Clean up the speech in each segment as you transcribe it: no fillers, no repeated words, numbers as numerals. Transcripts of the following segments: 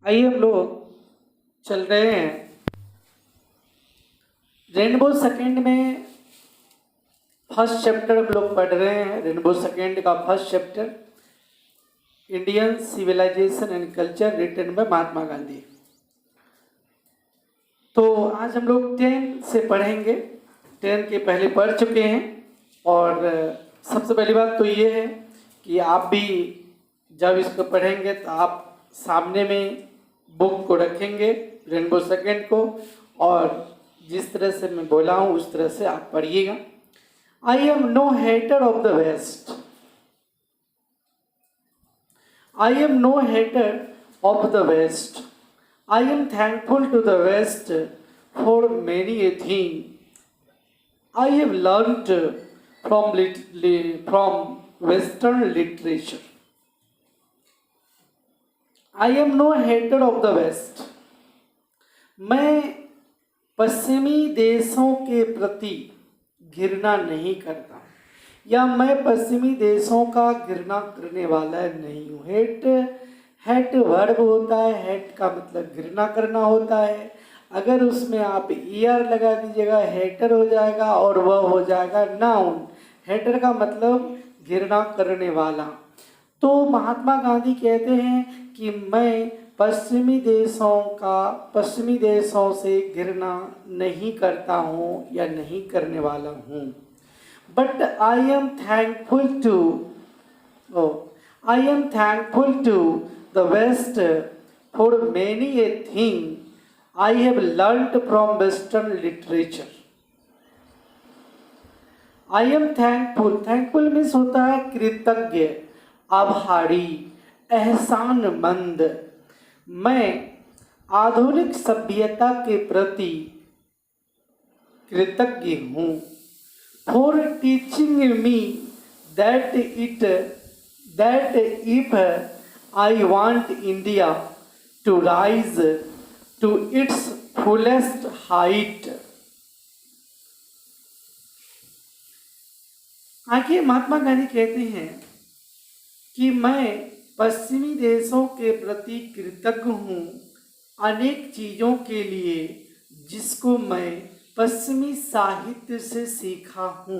आइए हम लोग चल रहे हैं रेनबो सेकेंड में। फर्स्ट चैप्टर हम लोग पढ़ रहे हैं। रेनबो सेकेंड का first chapter Indian civilization and culture written by Mahatma Gandhi. तो आज हम लोग 10 से पढ़ेंगे। 10 के पहले पढ़ चुके हैं। और सबसे पहली बात तो ये है कि आप भी जब इसको पढ़ेंगे तो आप सामने में बुक को रखेंगे, रेनबो सेकेंड को, और जिस तरह से मैं बोला हूँ उस तरह से आप पढ़िएगा। I am no hater of the West. I am no hater of the West. I am thankful to the West for many a thing I have learned from Western literature. I am no hater of the West. मैं पश्चिमी देशों के प्रति घृणा नहीं करता, या मैं पश्चिमी देशों का घृणा करने वाला नहीं हूँ। हेट वर्ब होता है। हेट का मतलब घृणा करना होता है। अगर उसमें आप ईयर लगा दीजिएगा हेटर हो जाएगा, और वह हो जाएगा नाउन। हेटर का मतलब घृणा करने वाला। तो महात्मा गांधी कहते हैं कि मैं पश्चिमी देशों से घृणा नहीं करता हूँ या नहीं करने वाला हूँ। But I am thankful to the West for many a thing I have learnt from Western literature. I am thankful. Thankful means होता है कृतज्ञ, आभारी, एहसानमंद। मैं आधुनिक सभ्यता के प्रति कृतज्ञ हूँ। For teaching me that if I want India to rise to its fullest height। आगे महात्मा गांधी कहते हैं कि मैं पश्चिमी देशों के प्रति कृतज्ञ हूँ अनेक चीज़ों के लिए जिसको मैं पश्चिमी साहित्य से सीखा हूँ।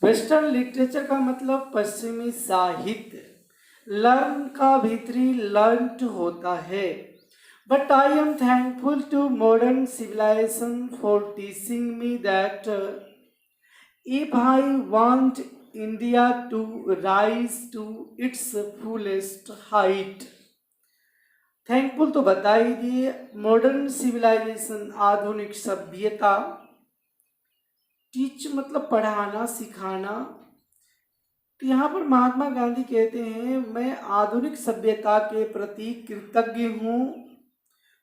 वेस्टर्न लिटरेचर का मतलब पश्चिमी साहित्य। लर्न का भीतरी लर्नड होता है। But I am thankful to modern civilization for teaching me that if I want India to rise to its fullest height। Thankful तो बता ही दिए। मॉडर्न सिविलाइजेशन आधुनिक सभ्यता। टीच मतलब पढ़ाना सिखाना। तो यहाँ पर महात्मा गांधी कहते हैं मैं आधुनिक सभ्यता के प्रति कृतज्ञ हूँ,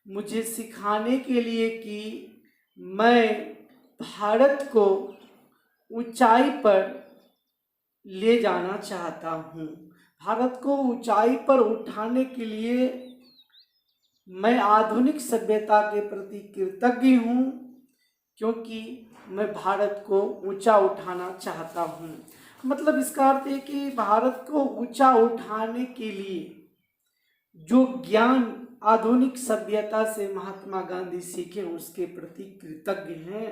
मुझे सिखाने के लिए कि मैं भारत को ऊंचाई पर ले जाना चाहता हूँ। भारत को ऊंचाई पर उठाने के लिए मैं आधुनिक सभ्यता के प्रति कृतज्ञ हूँ, क्योंकि मैं भारत को ऊंचा उठाना चाहता हूँ। मतलब इसका अर्थ है कि भारत को ऊंचा उठाने के लिए जो ज्ञान आधुनिक सभ्यता से महात्मा गांधी सीखे उसके प्रति कृतज्ञ हैं,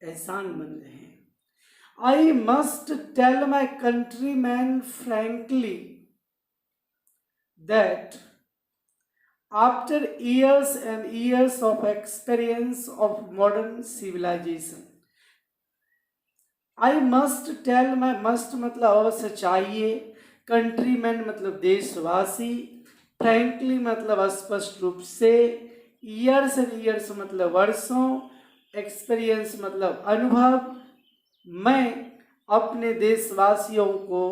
एहसानमंद हैं। I must tell my countryman frankly that after years and years of experience of modern civilisation. I must tell my, must मतलब अवश्य चाहिए, कंट्रीमैन मतलब देशवासी, फ्रैंकली मतलब स्पष्ट रूप से, ईयर्स एंड ईयर्स मतलब वर्षों, एक्सपीरियंस मतलब अनुभव। मैं अपने देशवासियों को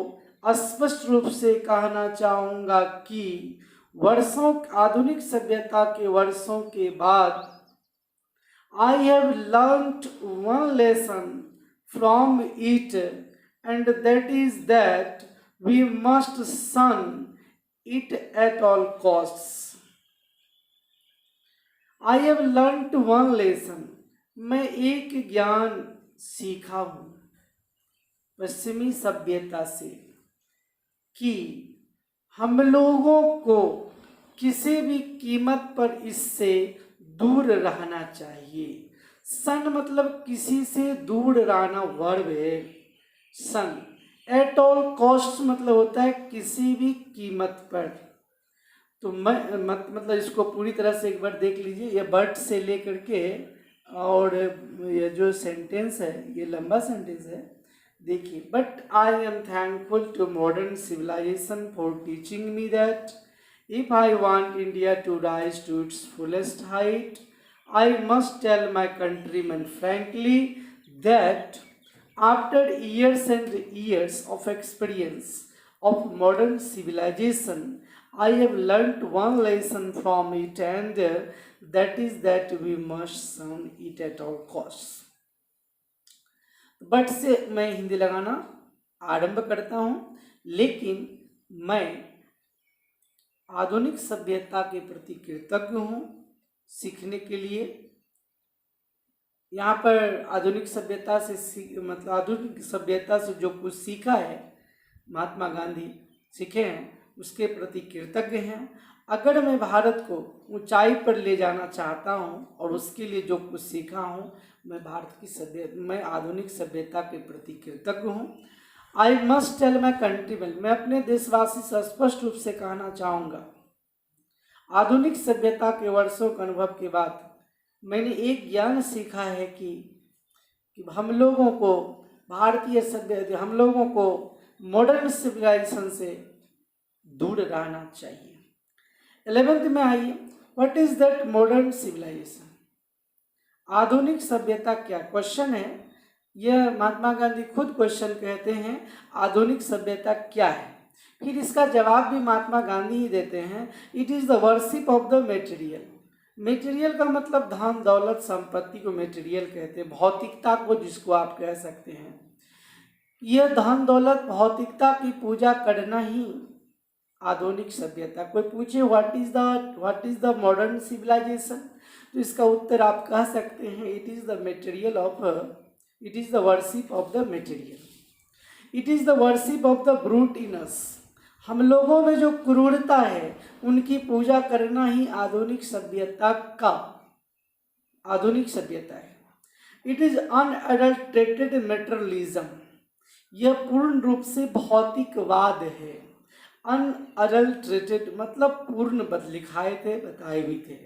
स्पष्ट रूप से कहना चाहूँगा कि वर्षों आधुनिक सभ्यता के वर्षों के बाद I have learned one lesson from it, and that is that we must shun it at all costs। I have learned one lesson। मैं एक ज्ञान सीखा हूँ पश्चिमी सभ्यता से कि हम लोगों को किसी भी कीमत पर इससे दूर रहना चाहिए। सन मतलब किसी से दूर रहना वर्ब है सन। एट ऑल कॉस्ट मतलब होता है किसी भी कीमत पर। तो मतलब इसको पूरी तरह से एक बार देख लीजिए, ये बट से लेकर के और ये जो सेंटेंस है ये लंबा सेंटेंस है। देखिए, but I am thankful to modern civilisation for teaching me that if I want India to rise to its fullest height I must tell my countryman frankly that after years and years of experience of modern civilization, I have learnt one lesson from it, and that is that we must shun it at all costs. But से मैं हिंदी लगाना आरंभ करता हूँ, लेकिन मैं आधुनिक सभ्यता के प्रति कृतज्ञ हूँ सीखने के लिए। यहाँ पर आधुनिक सभ्यता से मतलब आधुनिक सभ्यता से जो कुछ सीखा है महात्मा गांधी सीखे हैं उसके प्रति कृतज्ञ हैं। अगर मैं भारत को ऊंचाई पर ले जाना चाहता हूँ और उसके लिए जो कुछ सीखा हूँ, मैं आधुनिक सभ्यता के प्रति कृतज्ञ हूँ। I must tell my countryman, मैं अपने देशवासी से स्पष्ट रूप से कहना चाहूँगा, आधुनिक सभ्यता के वर्षों के अनुभव के बाद मैंने एक ज्ञान सीखा है कि हम लोगों को भारतीय सभ्यता, हम लोगों को मॉडर्न सिविलाइजेशन से दूर रहना चाहिए। 11th में आइए, what is that modern civilisation? आधुनिक सभ्यता क्या? क्वेश्चन है यह, महात्मा गांधी खुद क्वेश्चन कहते हैं आधुनिक सभ्यता क्या है। फिर इसका जवाब भी महात्मा गांधी ही देते हैं, it is the worship of the material. Material का मतलब धन दौलत संपत्ति को मेटेरियल कहते हैं, भौतिकता को जिसको आप कह सकते हैं। यह धन दौलत भौतिकता की पूजा करना ही आधुनिक सभ्यता। कोई पूछे what is the modern civilisation, तो इसका उत्तर आप कह सकते हैं it is the worship of the material, it is the worship of the brute in us. हम लोगों में जो क्रूरता है उनकी पूजा करना ही आधुनिक सभ्यता है। इट इज अनएडल्टरेटेड मेटेरियलिज्म, यह पूर्ण रूप से भौतिकवाद है। अनएडल्टरेटेड मतलब पूर्ण लिखाए थे, बताए भी थे।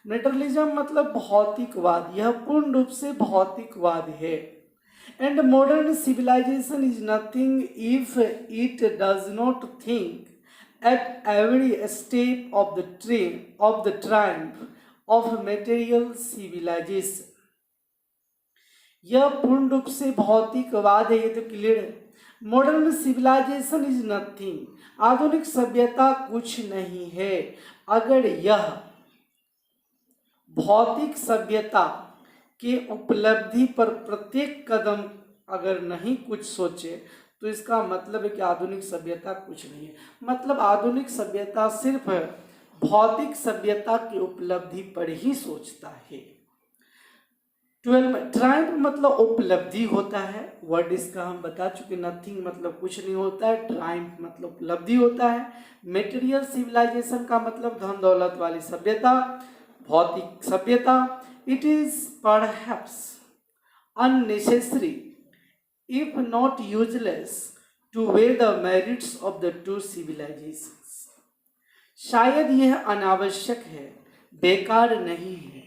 मेटेरियलिज्म मतलब भौतिकवाद, यह पूर्ण रूप से भौतिकवाद है। And modern civilization is nothing if it does not think at every step of the triumph of material civilization. यह पूर्ण रूप से भौतिकवाद है, ये तो क्लियर है। मॉडर्न सिविलाइजेशन इज नथिंग, आधुनिक सभ्यता कुछ नहीं है अगर यह भौतिक सभ्यता के उपलब्धि पर प्रत्येक कदम अगर नहीं कुछ सोचे, तो इसका मतलब है कि आधुनिक सभ्यता कुछ नहीं है। मतलब आधुनिक सभ्यता सिर्फ भौतिक सभ्यता की उपलब्धि पर ही सोचता है। 12 में ट्रायम्फ मतलब उपलब्धि होता है, वर्ड इसका हम बता चुके। नथिंग मतलब कुछ नहीं होता है, ट्रायम्फ मतलब उपलब्धि होता है। मेटेरियल सिविलाइजेशन का मतलब धन दौलत वाली सभ्यता, भौतिक सभ्यता। It is perhaps unnecessary, if not useless, to weigh the merits of the two civilizations. शायद यह अनावश्यक है, बेकार नहीं है।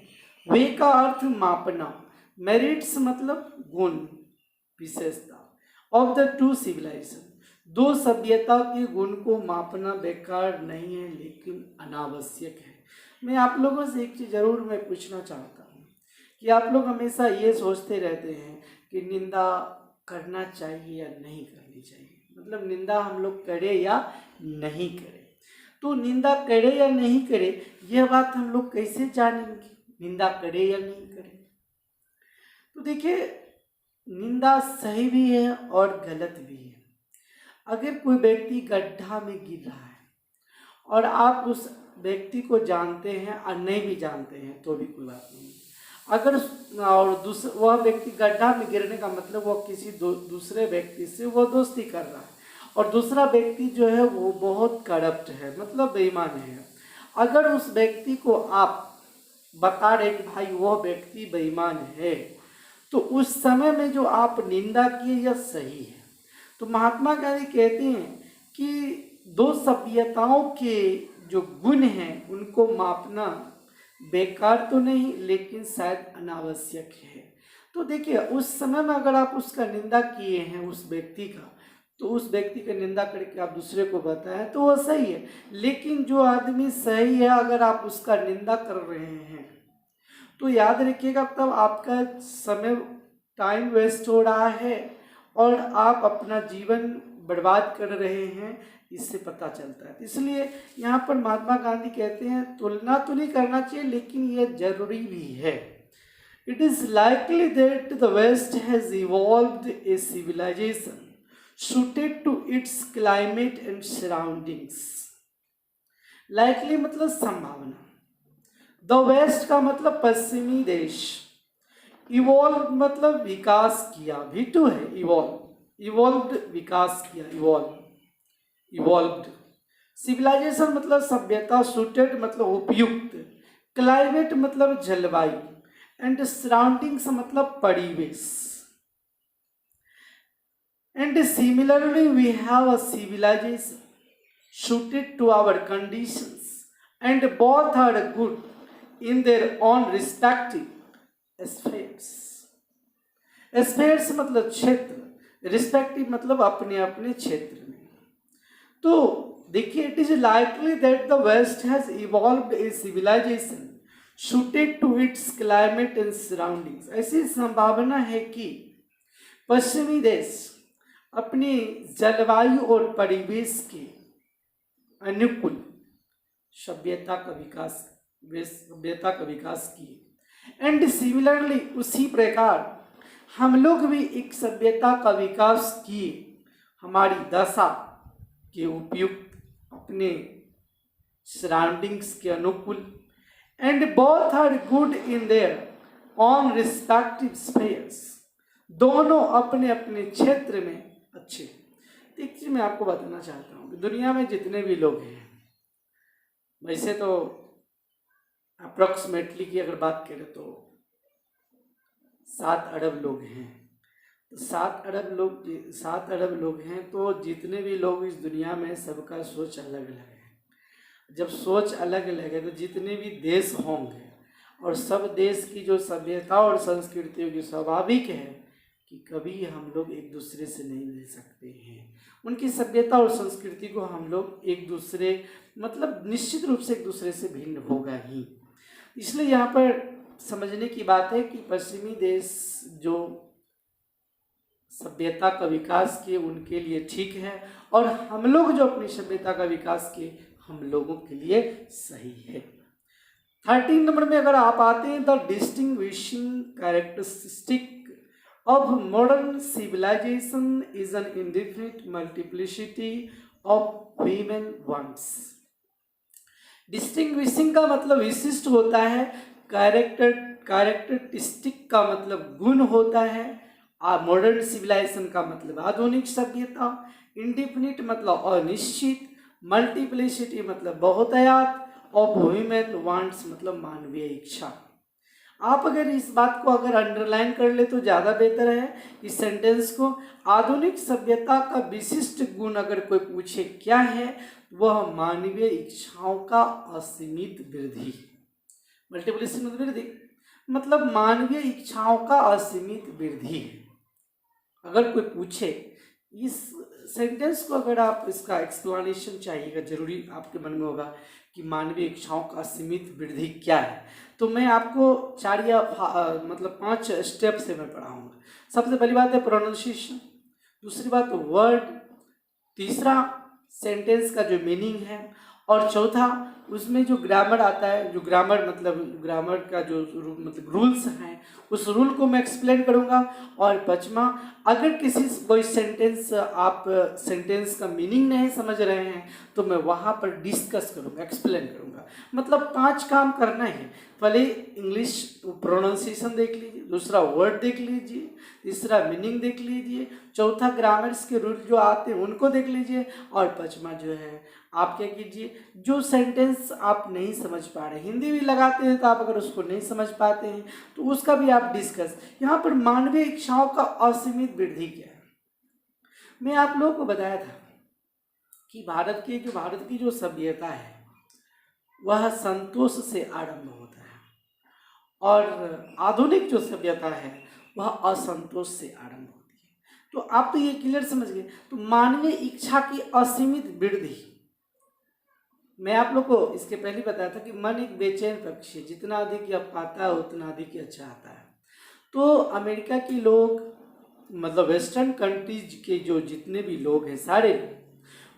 वे का अर्थ मापना, मेरिट्स मतलब गुण, विशेषता। ऑफ द टू सिविलाइजेशन, दो सभ्यता के गुण को मापना बेकार नहीं है लेकिन अनावश्यक है। मैं आप लोगों से एक चीज़ जरूर मैं पूछना चाहता हूँ कि आप लोग हमेशा ये सोचते रहते हैं कि निंदा करना चाहिए या नहीं करनी चाहिए, मतलब निंदा हम लोग करें या नहीं करें। तो निंदा करे या नहीं करे यह बात हम लोग कैसे जानेंगे, निंदा करे या नहीं करे? तो देखिए, निंदा सही भी है और गलत भी है। अगर कोई व्यक्ति गड्ढा में गिर रहा है और आप उस व्यक्ति को जानते हैं और नहीं भी जानते हैं तो भी कोई बात नहीं। अगर और वह व्यक्ति गड्ढा में गिरने का मतलब वह किसी दूसरे व्यक्ति से वो दोस्ती कर रहा है और दूसरा व्यक्ति जो है वो बहुत करप्ट है, मतलब बेईमान है। अगर उस व्यक्ति को आप बता रहे कि भाई वह व्यक्ति बेईमान है, तो उस समय में जो आप निंदा किए यह सही है। तो महात्मा गांधी कहते हैं कि दो सभ्यताओं के जो गुण हैं उनको मापना बेकार तो नहीं, लेकिन शायद अनावश्यक है। तो देखिए, उस समय में अगर आप उसका निंदा किए हैं उस व्यक्ति का, तो उस व्यक्ति का निंदा करके आप दूसरे को बताएं तो वह सही है। लेकिन जो आदमी सही है, अगर आप उसका निंदा कर रहे हैं तो याद रखिएगा, तब आपका समय टाइम वेस्ट हो रहा है और आप अपना जीवन बर्बाद कर रहे हैं, इससे पता चलता है। इसलिए यहाँ पर महात्मा गांधी कहते हैं तुलना तो नहीं करना चाहिए, लेकिन यह जरूरी भी है। It is likely that the West has evolved a civilisation suited to its climate and surroundings। Likely मतलब संभावना, द वेस्ट का मतलब पश्चिमी देश, इवॉल्व मतलब विकास किया, भी तो है इवॉल्व, इवॉल्व्ड विकास किया, इवॉल्व्ड। सिविलाइजेशन मतलब सभ्यता, सुटेड मतलब उपयुक्त, क्लाइमेट मतलब जलवायु, एंड सराउंडिंग्स मतलब परिवेश। And similarly, we have a civilization suited to our conditions, and both are good in their own respective spheres। spheres मतलब क्षेत्र, respective मतलब अपने अपने क्षेत्र में। तो देखिए, it is likely that the West has evolved a civilization suited to its climate and surroundings। ऐसी संभावना है कि पश्चिमी देश अपनी जलवायु और परिवेश के अनुकूल सभ्यता का विकास किए। एंड सिमिलरली, उसी प्रकार हम लोग भी एक सभ्यता का विकास किए, हमारी दशा के उपयुक्त, अपने सराउंडिंग्स के अनुकूल। And both are good in their own respective spheres, दोनों अपने अपने क्षेत्र में अच्छे। देखिए, मैं आपको बताना चाहता हूँ कि दुनिया में जितने भी लोग हैं, वैसे तो अप्रोक्सीमेटली की अगर बात करें तो 7 अरब लोग हैं। तो 7 अरब लोग हैं, तो जितने भी लोग इस दुनिया में, सबका सोच अलग अलग है। जब सोच अलग अलग है तो जितने भी देश होंगे, और सब देश की जो सभ्यता और संस्कृति होगी, स्वाभाविक है कि कभी हम लोग एक दूसरे से नहीं मिल सकते हैं। उनकी सभ्यता और संस्कृति को हम लोग एक दूसरे, मतलब निश्चित रूप से एक दूसरे से भिन्न होगा ही। इसलिए यहाँ पर समझने की बात है कि पश्चिमी देश जो सभ्यता का विकास किए उनके लिए ठीक है, और हम लोग जो अपनी सभ्यता का विकास किए हम लोगों के लिए सही है। 13 नंबर में अगर आप आते हैं, the distinguishing characteristic of modern civilization is an indefinite multiplicity of women wants। Distinguishing का मतलब विशिष्ट होता है, कैरेक्टरिस्टिक का मतलब गुण होता है, मॉडर्न सिविलाइजेशन का मतलब आधुनिक सभ्यता, इंडिफिनिट मतलब अनिश्चित, मल्टीप्लिसिटी मतलब बहुतायत, ऑफ ह्यूमन वांट्स मतलब मानवीय इच्छा। आप अगर इस बात को अगर अंडरलाइन कर ले तो ज़्यादा बेहतर है। इस सेंटेंस को, आधुनिक सभ्यता का विशिष्ट गुण अगर कोई पूछे क्या है, वह मानवीय इच्छाओं का असीमित वृद्धि, मल्टीप्लिसिटी मतलब वृद्धि, मतलब मानवीय इच्छाओं का असीमित वृद्धि। अगर कोई पूछे इस सेंटेंस को, अगर आप इसका एक्सप्लेनेशन चाहिएगा, जरूरी आपके मन में होगा कि मानवीय इच्छाओं का असीमित वृद्धि क्या है, तो मैं आपको 4 या मतलब 5 स्टेप से मैं पढ़ाऊँगा। सबसे पहली बात है प्रोनाउंसिएशन, दूसरी बात वर्ड, तीसरा सेंटेंस का जो मीनिंग है, और चौथा उसमें जो ग्रामर आता है, जो ग्रामर मतलब ग्रामर का जो मतलब रूल्स हैं, उस रूल को मैं एक्सप्लेन करूँगा। और पांचवा, अगर कोई सेंटेंस आप सेंटेंस का मीनिंग नहीं समझ रहे हैं तो मैं वहाँ पर डिस्कस करूँगा, एक्सप्लेन करूँगा। मतलब 5 काम करना है। पहले इंग्लिश प्रोनाउंसिएशन देख लीजिए, दूसरा वर्ड देख लीजिए, तीसरा मीनिंग देख लीजिए, चौथा ग्रामर्स के रूल जो आते हैं उनको देख लीजिए, और पांचवा जो है आप क्या कीजिए, जो सेंटेंस सेंटेंस आप नहीं समझ पा रहे, हिंदी भी लगाते हैं तो आप अगर उसको नहीं समझ पाते हैं तो उसका भी आप डिस्कस। यहाँ पर मानवीय इच्छाओं का असीमित वृद्धि क्या है? मैं आप लोगों को बताया था कि भारत की जो सभ्यता है वह संतोष से आरंभ होता है और आधुनिक जो सभ्यता है वह असंतोष से आरंभ होती है। तो आप तो ये क्लियर समझ गए। तो मानवीय इच्छा की असीमित वृद्धि, मैं आप लोग को इसके पहले बताया था कि मन एक बेचैन पक्षी है, जितना अधिक यह पाता है उतना अधिक यह चाहता है। तो अमेरिका के लोग, मतलब वेस्टर्न कंट्रीज के जो जितने भी लोग हैं सारे लोग,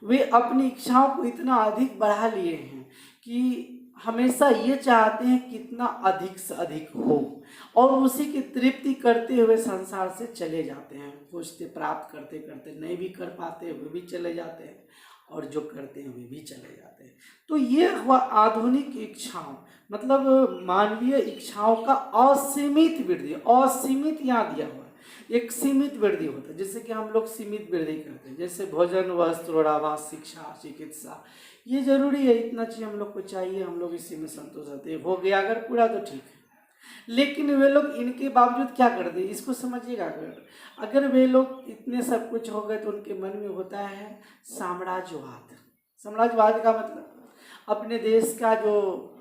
वे अपनी इच्छाओं को इतना अधिक बढ़ा लिए हैं कि हमेशा ये चाहते हैं कितना अधिक से अधिक हो और उसी की तृप्ति करते हुए संसार से चले जाते हैं। खोजते प्राप्त करते करते नहीं भी कर पाते वे भी चले जाते हैं और जो करते हैं वे भी चले जाते हैं। तो ये हुआ आधुनिक इच्छाओं, मतलब मानवीय इच्छाओं का असीमित वृद्धि। असीमित यहाँ दिया हुआ है, एक सीमित वृद्धि होता है। जैसे कि हम लोग सीमित वृद्धि करते हैं, जैसे भोजन, वस्त्र और आवास, शिक्षा, चिकित्सा, ये जरूरी है, इतना चीज हम लोग को चाहिए, हम लोग इसी में संतोष रहते हैं। हो गया अगर पूरा तो ठीक है। लेकिन वे लोग इनके बावजूद क्या करते हैं, इसको समझिएगा। अगर वे लोग इतने सब कुछ हो गए तो उनके मन में होता है साम्राज्यवाद। साम्राज्यवाद का मतलब अपने देश का जो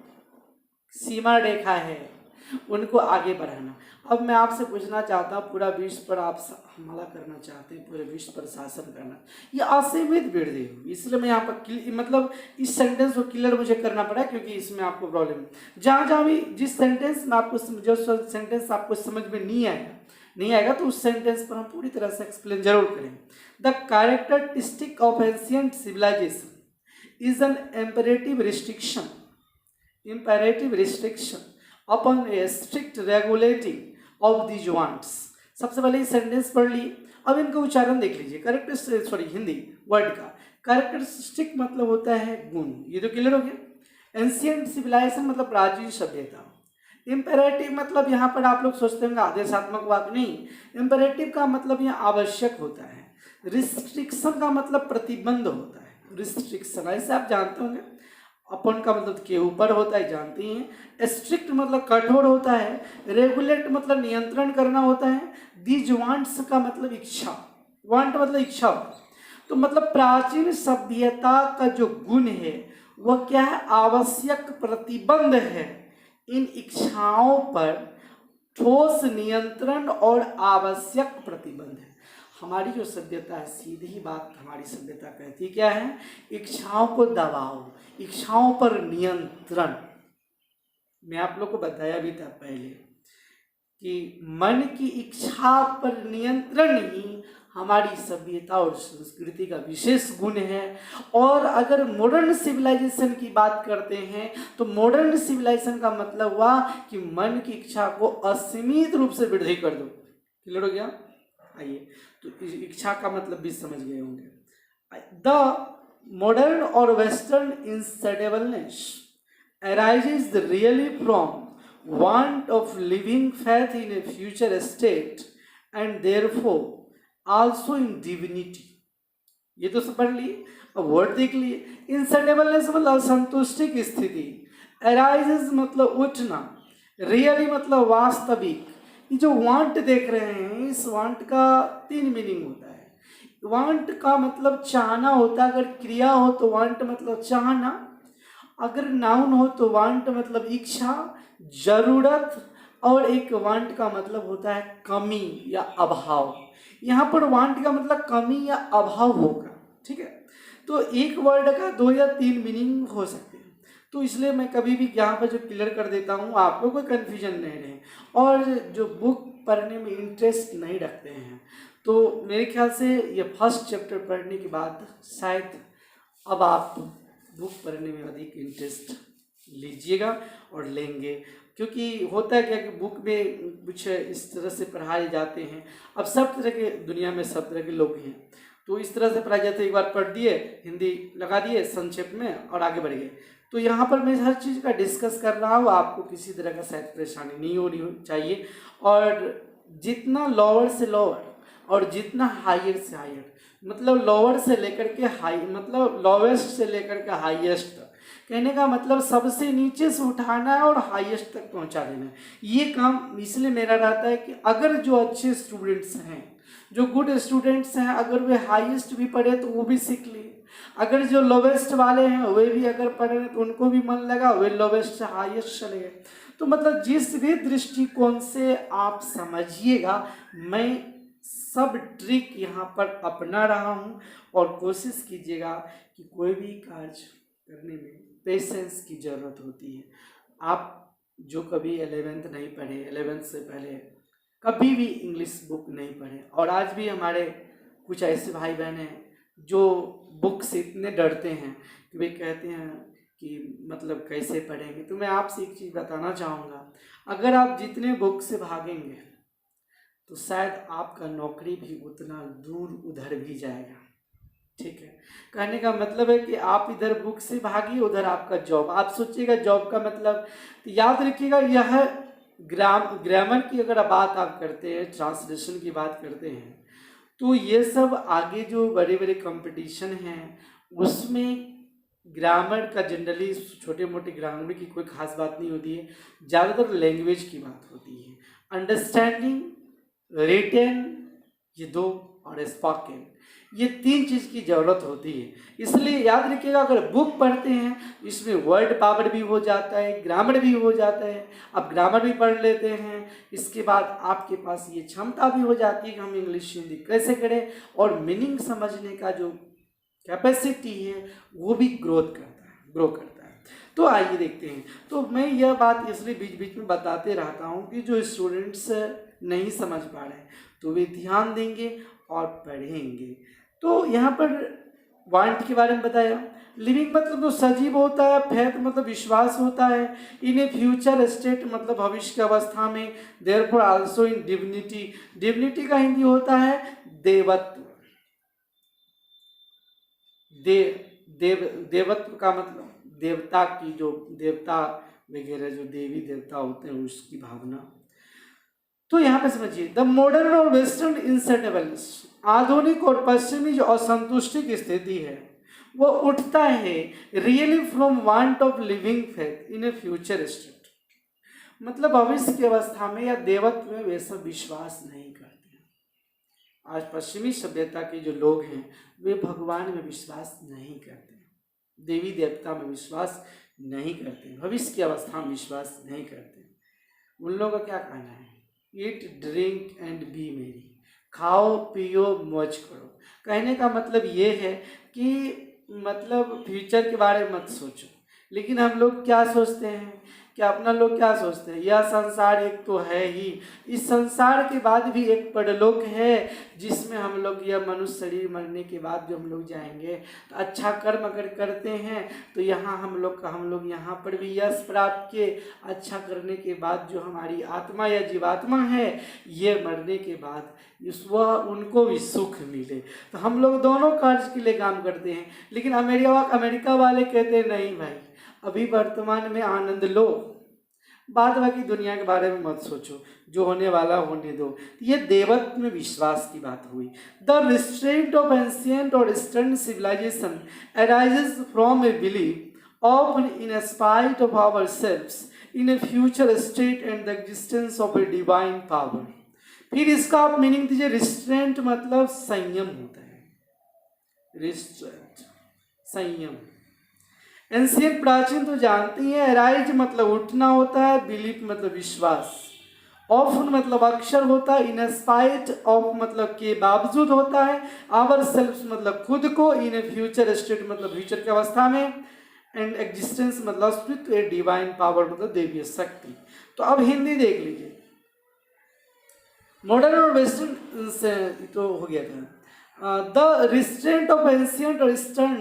सीमा रेखा है उनको आगे बढ़ाना। अब मैं आपसे पूछना चाहता हूँ, पूरा विश्व पर आप हमला करना चाहते हैं, पूरे विश्व पर शासन करना, ये असीमित वृद्धि हो। इसलिए मैं यहाँ पर मतलब इस सेंटेंस को क्लियर मुझे करना पड़ा क्योंकि इसमें आपको प्रॉब्लम है। जहाँ जहाँ भी जिस सेंटेंस में आपको जो सेंटेंस आपको समझ में नहीं आएगा तो उस सेंटेंस पर हम पूरी तरह से एक्सप्लेन जरूर करेंगे। The characteristic of ancient civilisation is an imperative restriction upon a strict regulating of these wants। सबसे पहले ये सेंटेंस पढ़ लिए, अब इनका उच्चारण देख लीजिए। हिंदी वर्ड का कैरेक्टरिस्टिक मतलब होता है गुण, ये तो क्लियर हो गया। एंशिएंट सिविलाइजेशन मतलब प्राचीन सभ्यता। इम्पेरेटिव मतलब यहाँ पर आप लोग सोचते होंगे आदेशात्मक वाक्य, नहीं। इम्पेरेटिव का मतलब यहाँ आवश्यक होता है। रिस्ट्रिक्शन का मतलब प्रतिबंध होता है। रिस्ट्रिक्शन ऐसे आप जानते होंगे, अपन का मतलब के ऊपर होता है, जानते हैं। स्ट्रिक्ट मतलब कठोर होता है। रेगुलेट मतलब नियंत्रण करना होता है। दीज वांट्स का मतलब इच्छा, वांट मतलब इच्छा। तो मतलब प्राचीन सभ्यता का जो गुण है वह क्या है, आवश्यक प्रतिबंध है। इन इच्छाओं पर ठोस नियंत्रण और आवश्यक प्रतिबंध है। हमारी जो सभ्यता है, सीधी बात हमारी सभ्यता कहती क्या है, इच्छाओं को दबाओ, इच्छाओं पर नियंत्रण। मैं आप लोग को बताया भी था पहले कि मन की इच्छा पर नियंत्रण ही हमारी सभ्यता और संस्कृति का विशेष गुण है। और अगर मॉडर्न सिविलाइजेशन की बात करते हैं तो मॉडर्न सिविलाइजेशन का मतलब हुआ कि मन की इच्छा को असीमित रूप से वृद्धि कर दो। क्लियर हो गया? आइए, तो इच्छा का मतलब भी समझ गए होंगे। द मॉडर्न और western insatiableness arises really from want of living faith in a future state and therefore also in divinity। ये तो समझ लिए। अब वर्ड देख लिए। insatiableness मतलब असंतुष्टि की स्थिति, arises मतलब उठना, रियली मतलब वास्तविक। ये जो वांट देख रहे हैं, इस वांट का 3 मीनिंग होता है। वांट का मतलब चाहना होता है, अगर क्रिया हो तो वांट मतलब चाहना, अगर नाउन हो तो वांट मतलब इच्छा, जरूरत, और एक वांट का मतलब होता है कमी या अभाव। यहाँ पर वांट का मतलब कमी या अभाव होगा, ठीक है। तो एक वर्ड का 2 या 3 मीनिंग हो सकते हैं। तो इसलिए मैं कभी भी यहाँ पर जो क्लियर कर देता हूँ, आपको कोई कन्फ्यूजन नहीं रहे। और जो बुक पढ़ने में इंटरेस्ट नहीं रखते हैं तो मेरे ख्याल से ये फर्स्ट चैप्टर पढ़ने के बाद शायद अब आप बुक पढ़ने में अधिक इंटरेस्ट लीजिएगा और लेंगे। क्योंकि होता है क्या कि बुक में कुछ इस तरह से पढ़ाए जाते हैं। अब सब तरह के दुनिया में सब तरह के लोग हैं, तो इस तरह से पढ़ाए जाते हैं। एक बार पढ़ दिए, हिंदी लगा दिए संक्षेप में और आगे बढ़ गए। तो यहाँ पर मैं हर चीज़ का डिस्कस कर रहा हूँ, आपको किसी तरह का शायद परेशानी नहीं होनी चाहिए। और जितना लोअर से लोअर और जितना हायर से हायर, मतलब लोअर से लेकर के हाई, मतलब लोवेस्ट से लेकर के हाईएस्ट, कहने का मतलब सबसे नीचे से उठाना है और हाईएस्ट तक पहुंचा देना है। ये काम इसलिए मेरा रहता है कि अगर जो अच्छे स्टूडेंट्स हैं, जो गुड स्टूडेंट्स हैं, अगर वे हाईएस्ट भी पढ़े तो वो भी सीख लिए, अगर जो लोवेस्ट वाले हैं वे भी अगर पढ़े तो उनको भी मन लगा, वे लोवेस्ट से हाईएस्ट चले गए। तो मतलब जिस भी दृष्टिकोण से आप समझिएगा, मैं सब ट्रिक यहाँ पर अपना रहा हूँ। और कोशिश कीजिएगा कि कोई भी कार्य करने में पेशेंस की ज़रूरत होती है। आप जो कभी 11th नहीं पढ़े, 11th से पहले कभी भी इंग्लिश बुक नहीं पढ़े, और आज भी हमारे कुछ ऐसे भाई बहन हैं जो बुक से इतने डरते हैं कि वे कहते हैं कि मतलब कैसे पढ़ेंगे। तो मैं आपसे एक चीज़ बताना चाहूँगा, अगर आप जितने बुक से भागेंगे तो शायद आपका नौकरी भी उतना दूर उधर भी जाएगा। ठीक है, कहने का मतलब है कि आप इधर बुक से भागिए, उधर आपका जॉब। आप सोचिएगा जॉब का मतलब, तो याद रखिएगा यह ग्रामर की अगर बात आप करते हैं, ट्रांसलेशन की बात करते हैं, तो ये सब आगे जो बड़े बड़े कंपटीशन हैं उसमें ग्रामर का जनरली छोटे मोटे ग्रामर की कोई खास बात नहीं होती है, ज़्यादातर लैंग्वेज की बात होती है। अंडरस्टैंडिंग, रिटन, ये दो, और स्पोकन, ये 3 चीज़ की ज़रूरत होती है। इसलिए याद रखिएगा, अगर बुक पढ़ते हैं इसमें वर्ड पावर भी हो जाता है, ग्रामर भी हो जाता है। अब ग्रामर भी पढ़ लेते हैं, इसके बाद आपके पास ये क्षमता भी हो जाती है कि हम इंग्लिश हिंदी कैसे करें, और मीनिंग समझने का जो कैपेसिटी है वो भी ग्रो करता है। तो आइए देखते हैं। तो मैं यह बात इसलिए बीच बीच में बताते रहता हूँ कि जो स्टूडेंट्स नहीं समझ पा रहे हैं तो वे ध्यान देंगे और पढ़ेंगे। तो यहाँ पर वांट के बारे में बताया। लिविंग मतलब तो सजीव होता है, फेथ मतलब विश्वास होता है, इन ए फ्यूचर स्टेट मतलब भविष्य की अवस्था में, therefore also in divinity, divinity का हिंदी होता है देवत्व। देवत्व का मतलब देवता की, जो देवता वगैरह जो देवी देवता होते हैं उसकी भावना। तो यहाँ पे समझिए, द मॉडर्न और वेस्टर्न इंसेटेबल्स, आधुनिक और पश्चिमी जो असंतुष्टि की स्थिति है वो उठता है really from want of living faith in a future state, मतलब भविष्य की अवस्था में या देवत्व में वे सब विश्वास नहीं करते। आज पश्चिमी सभ्यता के जो लोग हैं वे भगवान में विश्वास नहीं करते, देवी देवता में विश्वास नहीं करते, भविष्य की अवस्था में विश्वास नहीं करते। उन लोगों का क्या कहना है, ईट ड्रिंक एंड बी मेरी, खाओ पियो मौज करो। कहने का मतलब ये है कि मतलब फ्यूचर के बारे में मत सोचो। लेकिन हम लोग क्या सोचते हैं, क्या अपना लोग क्या सोचते हैं, यह संसार एक तो है ही, इस संसार के बाद भी एक परलोक है जिसमें हम लोग यह मनुष्य शरीर मरने के बाद जो हम लोग जाएंगे, तो अच्छा कर्म अगर करते हैं तो यहाँ हम लोग यहाँ पर भी यश प्राप्त किए, अच्छा करने के बाद जो हमारी आत्मा या जीवात्मा है ये मरने के बाद वह उनको भी सुख मिले। तो हम लोग दोनों कार्य के लिए काम करते हैं। लेकिन अमेरिका वाले कहते हैं नहीं भाई, अभी वर्तमान में आनंद लो, बाद बाकी दुनिया के बारे में मत सोचो, जो होने वाला होने दो। ये देवत्व में विश्वास की बात हुई। द रिस्ट्रेंट ऑफ एंशिएंट और eastern civilisation arises from a belief often in spite of ourselves in a future state and the existence of a divine power. फिर इसका आप मीनिंग दीजिए, रिस्ट्रेंट मतलब संयम होता है, रिस्ट्रेंट संयम। एंशिएंट प्राचीन तो जानती हैं, अराइज मतलब उठना होता है, बिलीफ मतलब विश्वास, ऑफन मतलब अक्षर होता है, इन स्पाइट ऑफ मतलब के बावजूद होता है, आवर सेल्फ मतलब खुद को, इन ए फ्यूचर स्टेट मतलब फ्यूचर की अवस्था में, एंड एग्जिस्टेंस मतलब अस्तित्व, ए डिवाइन पावर मतलब देवीय शक्ति। तो अब हिंदी देख लीजिए, मॉडर्न और वेस्टर्न से तो हो गया था। द रिस्ट्रेंट ऑफ एंशिएंट और ईस्टर्न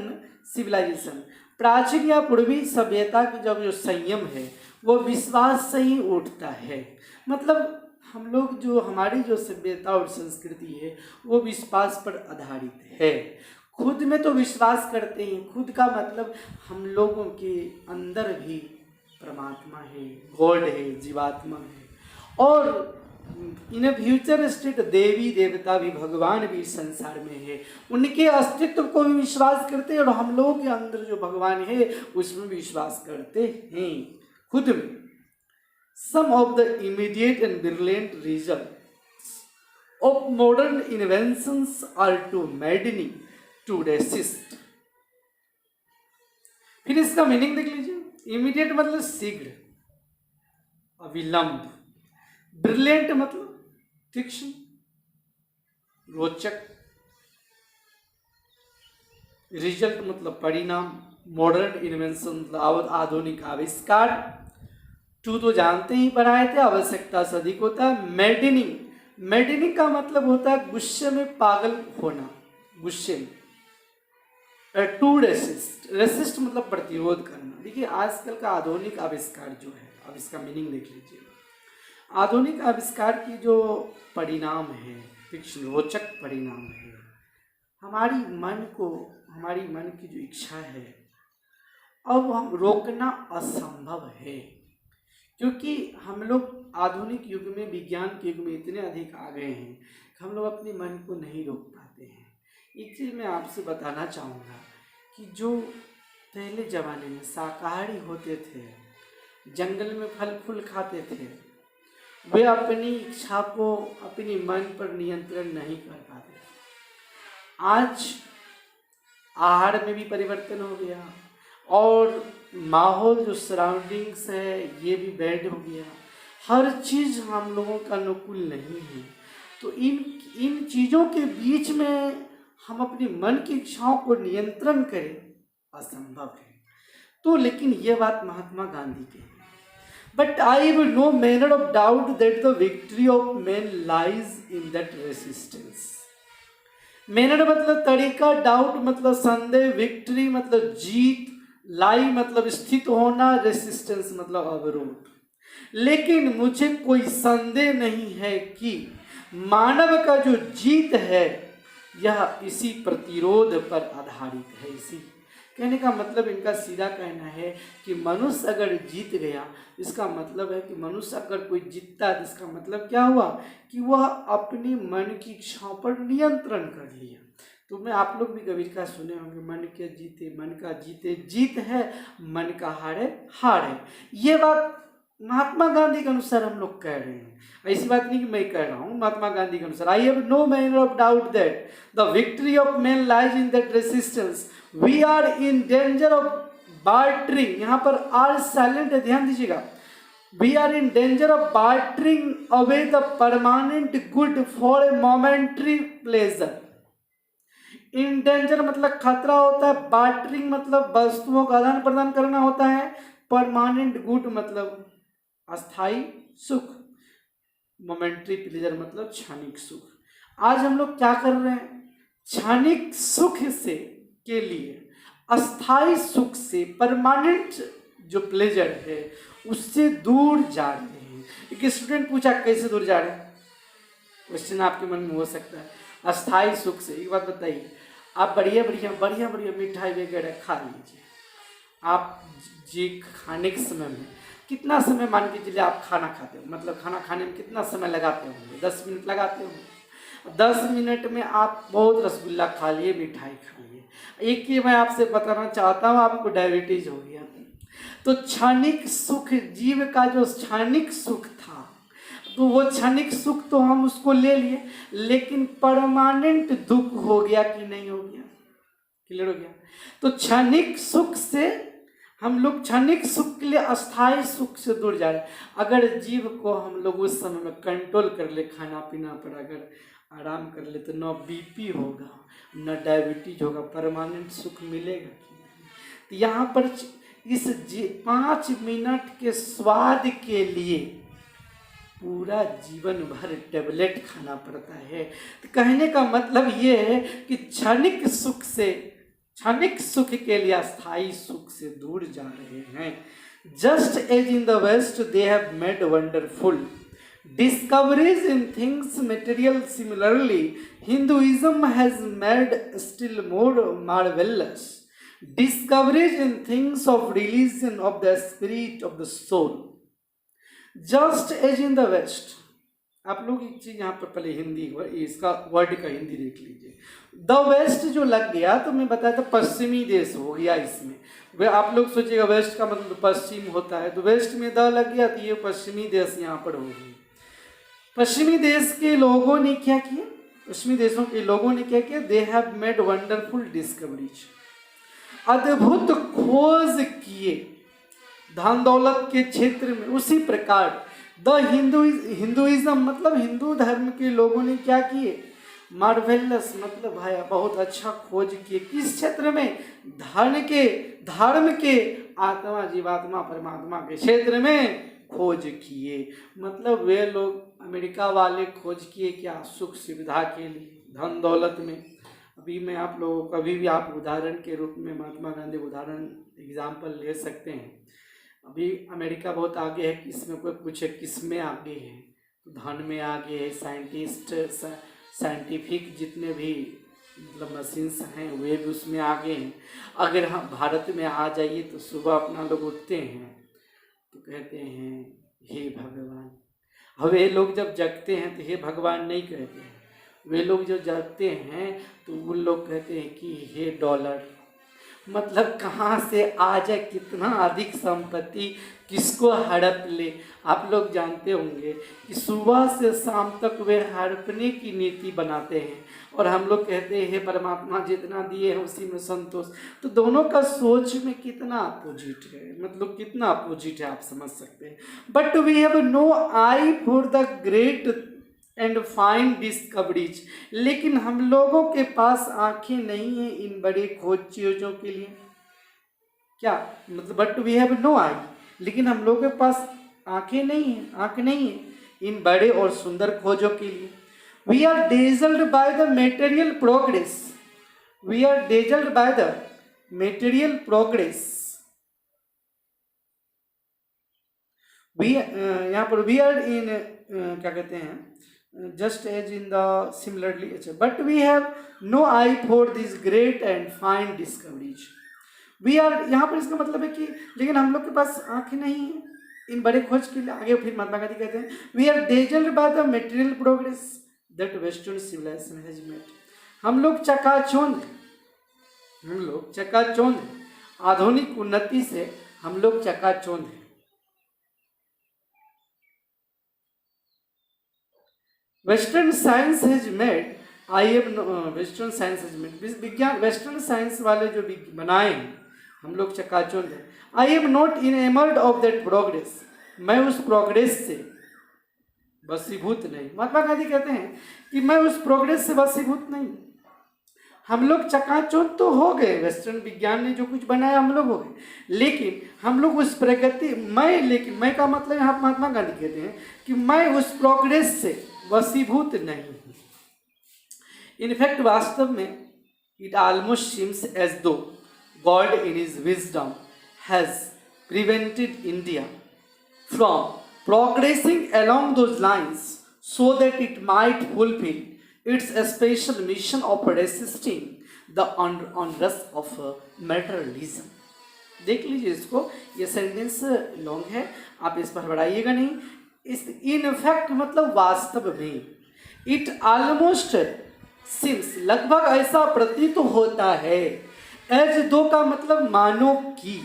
सिविलाइजेशन, प्राचीन या पूर्वी सभ्यता की जब जो संयम है वो विश्वास से ही उठता है। मतलब हम लोग जो हमारी जो सभ्यता और संस्कृति है वो विश्वास पर आधारित है। खुद में तो विश्वास करते हैं, खुद का मतलब हम लोगों के अंदर भी परमात्मा है, गॉड है, जीवात्मा है, और इन फ्यूचर स्टेट देवी देवता भी भगवान भी संसार में है, उनके अस्तित्व को भी विश्वास करते हैं और हम लोगों के अंदर जो भगवान है उसमें भी विश्वास करते हैं खुद में। Some of the immediate and brilliant results of modern inventions are too maddening to resist. फिर इसका मीनिंग देख लीजिए। इमीडिएट मतलब शीघ्र, अविलंब। ब्रिलियंट मतलब तीक्ष्ण, रोचक। रिजल्ट मतलब परिणाम। मॉडर्न इन्वेंशन मतलब आधुनिक आविष्कार। टू तो जानते ही पढ़ाए थे, आवश्यकता से अधिक होता है। मैडनिंग, मैडनिंग का मतलब होता है गुस्से में पागल होना, गुस्से में। टू रेसिस्ट, रेसिस्ट मतलब प्रतिरोध करना। देखिए आजकल का आधुनिक आविष्कार जो है, अब इसका मीनिंग देख लीजिए। आधुनिक आविष्कार की जो परिणाम है, तीक्ष्ण रोचक परिणाम है, हमारी मन की जो इच्छा है अब हम रोकना असंभव है, क्योंकि हम लोग आधुनिक युग में, विज्ञान के युग में इतने अधिक आ गए हैं कि हम लोग अपने मन को नहीं रोक पाते हैं। एक चीज़ मैं आपसे बताना चाहूँगा कि जो पहले ज़माने में शाकाहारी होते थे, जंगल में फल फूल खाते थे, वे अपनी इच्छा को अपनी मन पर नियंत्रण नहीं कर पाते। आज आहार में भी परिवर्तन हो गया और माहौल जो सराउंडिंग्स है ये भी बैड हो गया। हर चीज़ हम लोगों का अनुकूल नहीं है। तो इन चीज़ों के बीच में हम अपने मन की इच्छाओं को नियंत्रण करें, असंभव है। तो लेकिन ये बात महात्मा गांधी की है। But I have no manner of doubt that the victory of man lies in that resistance. Manner मतलब तरीका, डाउट मतलब संदेह, विक्ट्री मतलब जीत, लाई मतलब स्थित होना, रेसिस्टेंस मतलब अवरोध। लेकिन मुझे कोई संदेह नहीं है कि मानव का जो जीत है यह इसी प्रतिरोध पर आधारित है। इसी कहने का मतलब इनका सीधा कहना है कि मनुष्य अगर जीत गया, इसका मतलब है कि मनुष्य अगर कोई जीतता है, इसका मतलब क्या हुआ कि वह अपनी मन की इच्छाओं पर नियंत्रण कर लिया। तो मैं आप लोग भी कबीर का सुने होंगे, मन के जीते मन का जीते जीत है, मन का हारे हार है। ये बात महात्मा गांधी के अनुसार हम लोग कह रहे हैं, ऐसी बात नहीं कि मैं कह रहा हूँ। महात्मा गांधी के अनुसार I have no manner of doubt that the victory of man lies in that resistance we are in danger of bartering. यहाँ पर आर साइलेंट है, ध्यान दीजिएगा। We are in danger of bartering away the permanent good for a momentary pleasure. In danger मतलब खतरा होता है, bartering मतलब वस्तुओं का आदान प्रदान करना होता है, परमानेंट गुड मतलब अस्थाई सुख, मोमेंट्री प्लेजर मतलब क्षणिक सुख। आज हम लोग क्या कर रहे हैं, क्षणिक सुख से के लिए, अस्थाई सुख से, परमानेंट जो प्लेजर है उससे दूर जा रहे हैं। एक स्टूडेंट पूछा कैसे दूर जा रहे हैं, क्वेश्चन आपके मन में हो सकता है। अस्थाई सुख से, एक बात बताइए, आप बढ़िया बढ़िया मिठाई वगैरह खा लीजिए, आप जी खाने के समय में कितना समय मान के चलिए आप खाना खाते हो, मतलब खाना खाने में कितना समय लगाते होंगे, 10 मिनट लगाते होंगे। 10 मिनट में आप बहुत रसगुल्ला खा लिए, मिठाई खा लिए। एक ही मैं आपसे बताना चाहता हूँ, आपको डायबिटीज हो गया। तो क्षणिक सुख, जीव का जो क्षणिक सुख था, तो वो क्षणिक सुख तो हम उसको ले लिए, लेकिन परमानेंट दुख हो गया कि नहीं हो गया, क्लियर हो गया। तो क्षणिक सुख से हम लोग, क्षणिक सुख के लिए अस्थाई सुख से दूर जा रहे हैं। अगर जीव को हम लोग उस समय में कंट्रोल कर ले, खाना पीना पर अगर आराम कर ले, तो न बीपी होगा न डायबिटीज होगा, परमानेंट सुख मिलेगा कि नहीं। तो यहाँ पर इस 5 मिनट के स्वाद के लिए पूरा जीवन भर टेबलेट खाना पड़ता है। तो कहने का मतलब ये है कि क्षणिक सुख से, क्षणिक सुख के लिए अस्थाई सुख से दूर जा रहे हैं। Just as in the West they have made wonderful discoveries in things material, similarly Hinduism has made still more marvelous discoveries in things of religion, of the spirit, of the soul. Just as in the west, आप लोग एक चीज यहाँ पर पहले हिंदी इसका word का हिंदी देख लीजिए। द वेस्ट जो लग गया तो मैं बताया था पश्चिमी देश हो गया इसमें। वे आप लोग सोचिएगा वेस्ट का मतलब पश्चिम होता है, तो वेस्ट में द लग गया तो ये पश्चिमी देश यहाँ पर होगी। पश्चिमी देश के लोगों ने क्या किया, पश्चिमी देशों के लोगों ने क्या किया, दे हैव मेड वंडरफुल डिस्कवरीज, अद्भुत खोज किए धन दौलत के क्षेत्र में। उसी प्रकार द हिंदुइज्म मतलब हिंदू धर्म के लोगों ने क्या किए, मार्वेलस मतलब भाई बहुत अच्छा खोज किए किस क्षेत्र में, धर्म के आत्मा जीवात्मा परमात्मा के क्षेत्र में खोज किए। मतलब वे लोग अमेरिका वाले खोज किए क्या, सुख सुविधा के लिए, धन दौलत में। अभी मैं आप लोगों को अभी भी आप उदाहरण के रूप में महात्मा गांधी उदाहरण एग्जाम्पल ले सकते हैं। अभी अमेरिका बहुत आगे है, किसमें कोई पूछे किस में आगे है, तो धन में आगे है, साइंटिफिक जितने भी मतलब मशीन्स हैं वे भी उसमें आगे हैं। अगर हम भारत में आ जाइए तो सुबह अपना लोग उठते हैं तो कहते हैं हे भगवान। अब ये लोग जब जगते हैं तो हे भगवान नहीं कहते हैं, वे लोग जो जगते हैं तो वो लोग कहते हैं कि हे डॉलर। मतलब कहाँ से आ जाए, कितना अधिक संपत्ति किसको हड़प ले। आप लोग जानते होंगे कि सुबह से शाम तक वे हड़पने की नीति बनाते हैं और हम लोग कहते हैं हे परमात्मा जितना दिए हैं उसी में संतोष। तो दोनों का सोच में कितना अपोजिट है, मतलब कितना अपोजिट है आप समझ सकते हैं। But we have no eye for the great and fine discoveries, लेकिन हम लोगों के पास आंखें नहीं हैं इन बड़े खोज चीजों के लिए। क्या मतलब, बट वी हैव नो आई, लेकिन हम लोगों के पास आंखें नहीं हैं, आंख नहीं है इन बड़े और सुंदर खोजों के लिए। We are dazzled by the material progress, we are dazzled by the material progress. We यहाँ पर वी आर इन क्या कहते हैं, just as in the similarly, but we have no eye for these great and fine discoveries. We are, यहाँ पर इसका मतलब है कि लेकिन हम लोग के पास आंखें नहीं है इन बड़े खोज के लिए। आगे फिर महात्मा गांधी कहते हैं we are dazzled by the material progress that western civilization has made. हम लोग चकाचौंध आधुनिक उन्नति से हम लोग चकाचौंध हैं। Western science has made, western science has made, विज्ञान वेस्टर्न साइंस वाले जो बनाए हैं हम लोग चकाचौंध हैं। I am not enamoured of that progress, मैं उस प्रोग्रेस से वशीभूत नहीं। महात्मा गांधी कहते हैं कि मैं उस प्रोग्रेस से वशीभूत नहीं। हम लोग चकाचौंध तो हो गए, वेस्टर्न विज्ञान ने जो कुछ बनाया हम लोग हो गए, लेकिन हम लोग उस प्रगति लेकिन मैं का मतलब यहाँ महात्मा गांधी कहते हैं कि मैं उस प्रोग्रेस से वशीभूत नहीं हूँ। इनफैक्ट वास्तव में इट ऑलमोस्ट सीम्स एज दो God in his wisdom has prevented India from progressing along those lines so that it might fulfil its special mission of resisting the onrush of materialism. देख लीजिए इसको, ये sentence long है, आप इस पर बढ़ाइएगा नहीं। इस इनफैक्ट मतलब वास्तव में, इट ऑलमोस्ट सिम्स लगभग ऐसा प्रतीत होता है, एज दो का मतलब मानो कि,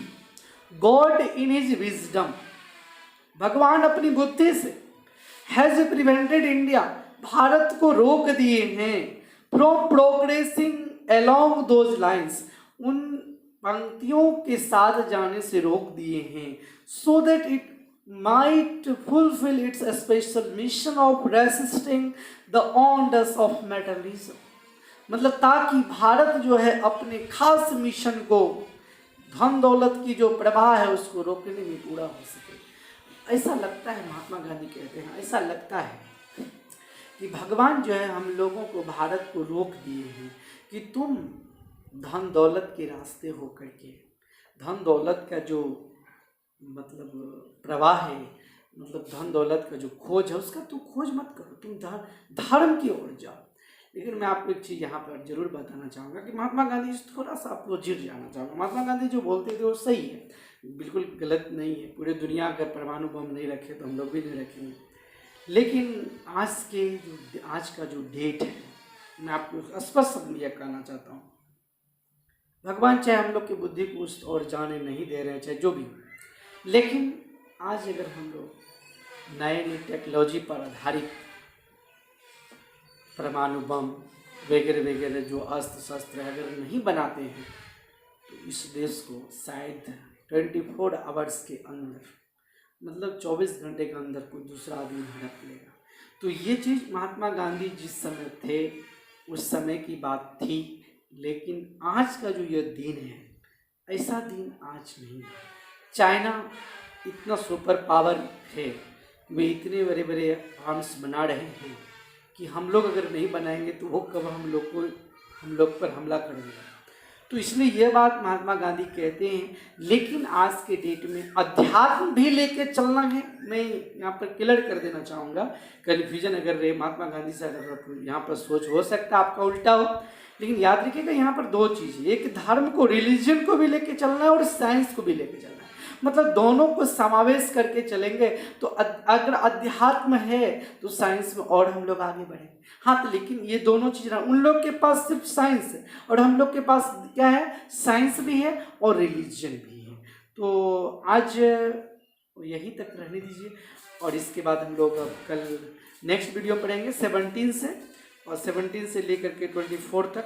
गॉड इन हिज विजडम भगवान अपनी बुद्धि से, हैज प्रिवेंटेड इंडिया भारत को रोक दिए हैं, from progressing along those lines उन पंक्तियों के साथ जाने से रोक दिए हैं, so that it might fulfil its special mission of resisting the onrush of materialism. मतलब ताकि भारत जो है अपने खास मिशन को, धन दौलत की जो प्रवाह है उसको रोकने में पूरा हो सके। ऐसा लगता है, महात्मा गांधी कहते हैं ऐसा लगता है कि भगवान जो है हम लोगों को, भारत को रोक दिए हैं कि तुम धन दौलत के रास्ते हो करके, धन दौलत का जो मतलब प्रवाह है, मतलब धन दौलत का जो खोज है उसका तुम खोज मत करो, तुम धर्म की ओर जाओ। लेकिन मैं आपको एक चीज़ यहाँ पर जरूर बताना चाहूँगा कि महात्मा गांधी थोड़ा सा अपोजिट जाना चाहूँगा। महात्मा गांधी जो बोलते थे वो सही है, बिल्कुल गलत नहीं है। पूरे दुनिया अगर परमाणु बम नहीं रखे तो हम लोग भी नहीं रखेंगे, लेकिन आज का जो डेट है, मैं आपको स्पष्ट शब्द में यह कहना चाहता हूँ, भगवान चाहे हम लोग की बुद्धि को उस और जाने नहीं दे रहे हैं, चाहे जो भी हो, लेकिन आज अगर हम लोग नए नई टेक्नोलॉजी पर आधारित परमाणु बम वगैरह वगैरह जो अस्त्र शस्त्र अगर नहीं बनाते हैं तो इस देश को शायद 24 आवर्स के अंदर, मतलब 24 घंटे के अंदर कोई दूसरा आदमी हड़प लेगा। तो ये चीज़ महात्मा गांधी जिस समय थे उस समय की बात थी, लेकिन आज का जो यह दिन है ऐसा दिन आज नहीं है। चाइना इतना सुपर पावर है, वे इतने बड़े बड़े आर्म्स बना रहे हैं कि हम लोग अगर नहीं बनाएंगे तो वो कब हम लोग पर हमला कर देगा। तो इसलिए यह बात महात्मा गांधी कहते हैं, लेकिन आज के डेट में अध्यात्म भी लेके चलना है। मैं यहाँ पर क्लियर कर देना चाहूँगा, कन्फ्यूजन अगर रहे महात्मा गांधी से, अगर यहाँ पर सोच हो सकता है आपका उल्टा हो, लेकिन याद रखिएगा यहाँ पर दो चीज़ है, एक धर्म को, रिलीजन को भी लेके चलना है और साइंस को भी लेके चलना है। मतलब दोनों को समावेश करके चलेंगे तो अगर अध्यात्म है तो साइंस में और हम लोग आगे बढ़ेंगे। हाँ, तो लेकिन ये दोनों चीज़ उन लोग के पास सिर्फ साइंस है और हम लोग के पास क्या है, साइंस भी है और रिलीजन भी है। तो आज यहीं तक रहने दीजिए और इसके बाद हम लोग अब कल नेक्स्ट वीडियो पढ़ेंगे 17 से, और 17 से लेकर के 24 तक